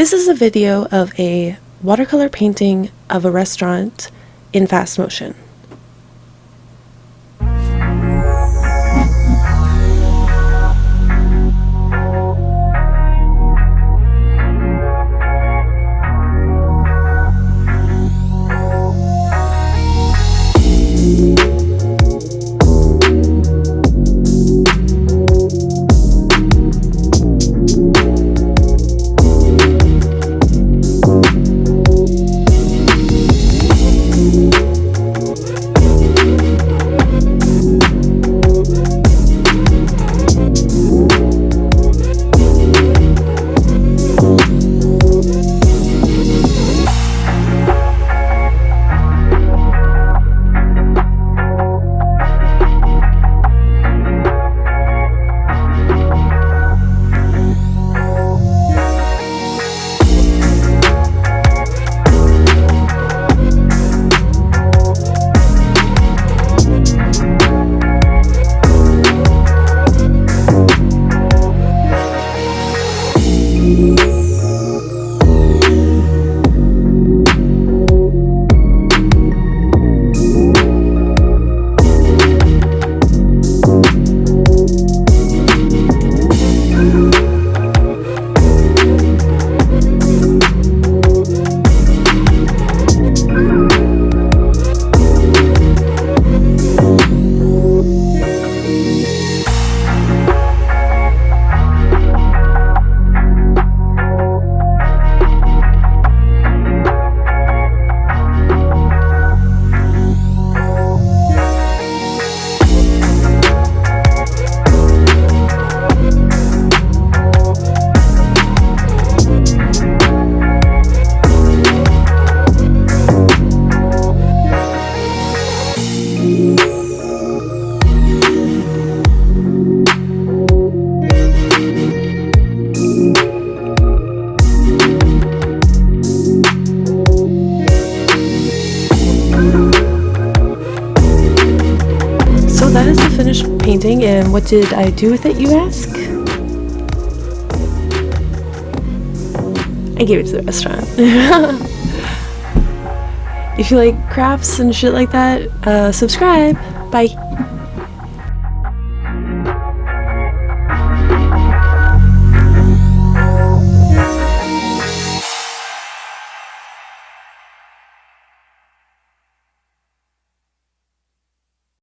This is a video of a watercolor painting of a restaurant in fast motion. So that is the finished painting, and what did I do with it, you ask? I gave it to the restaurant. If you like crafts and shit like that, subscribe. Bye.